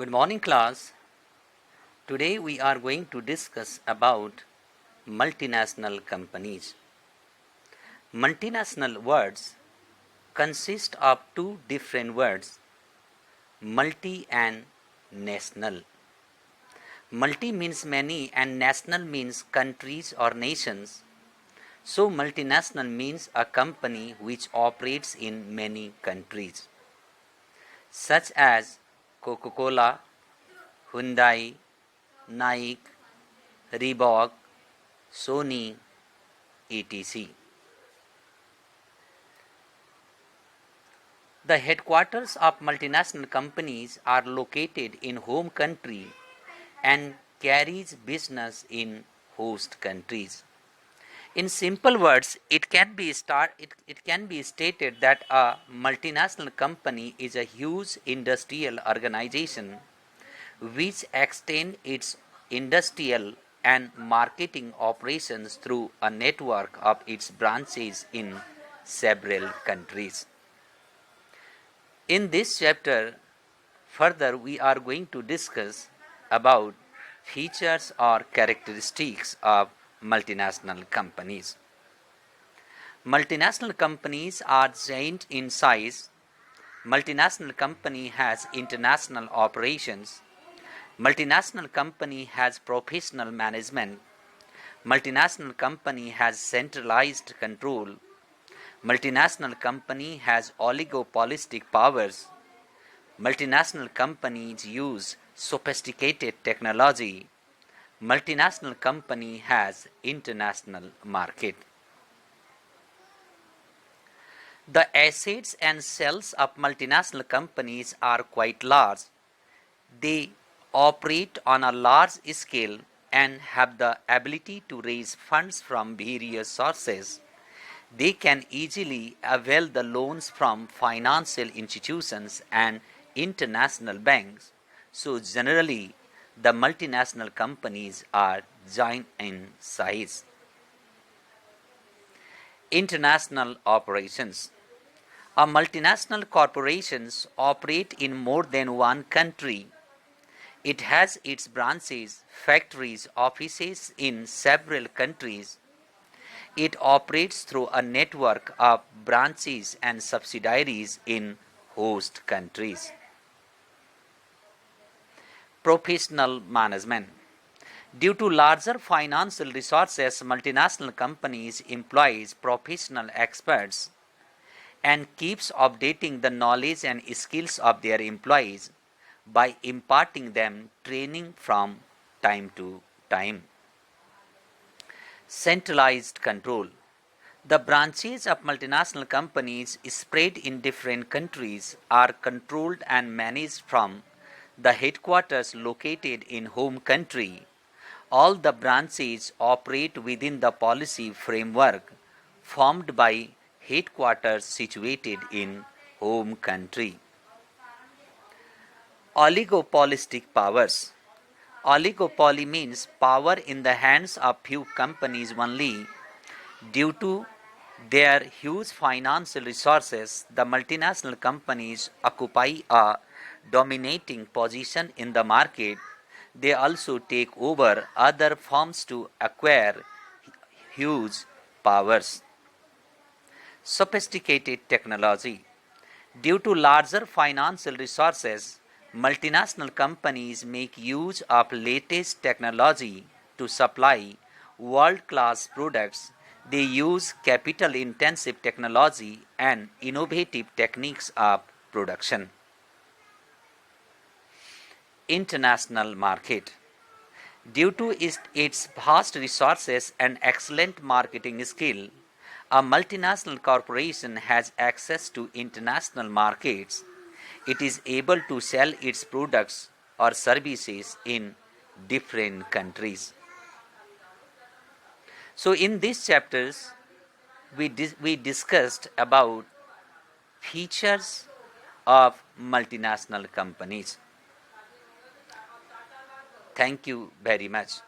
Good morning, class. Today we are going to discuss about multinational companies. Multinational words consist of two different words, multi and national. Multi means many and national means countries or nations. So multinational means a company which operates in many countries, such as Coca-Cola, Hyundai, Nike, Reebok, Sony, etc. The headquarters of multinational companies are located in home country and carries business in host countries. In simple words, it can be stated that a multinational company is a huge industrial organization which extends its industrial and marketing operations through a network of its branches in several countries. In this chapter, further we are going to discuss about features or characteristics of multinational companies. Multinational companies are giant in size. Multinational company has international operations. Multinational company has professional management. Multinational company has centralized control. Multinational company has oligopolistic powers. Multinational companies use sophisticated technology. Multinational company has international market. The assets and sales of multinational companies are quite large. They operate on a large scale and have the ability to raise funds from various sources. They can easily avail the loans from financial institutions and international banks. So generally, the multinational companies are giant in size. International operations. A multinational corporations operate in more than one country. It has its branches, factories, offices in several countries. It operates through a network of branches and subsidiaries in host countries. Professional management. Due to larger financial resources, multinational companies employs professional experts and keeps updating the knowledge and skills of their employees by imparting them training from time to time. Centralized control. The branches of multinational companies spread in different countries are controlled and managed from the headquarters located in home country. All the branches operate within the policy framework formed by headquarters situated in home country. Oligopolistic powers. Oligopoly means power in the hands of few companies only. Due to their huge financial resources, the multinational companies occupy a dominating position in the market. They also take over other firms to acquire huge powers. Sophisticated technology. Due to larger financial resources, multinational companies make use of latest technology to supply world-class products. They use capital-intensive technology and innovative techniques of production. International market. Due to its vast resources and excellent marketing skill, a multinational corporation has access to international markets. It is able to sell its products or services in different countries. So in these chapters, we discussed about features of multinational companies. Thank you very much.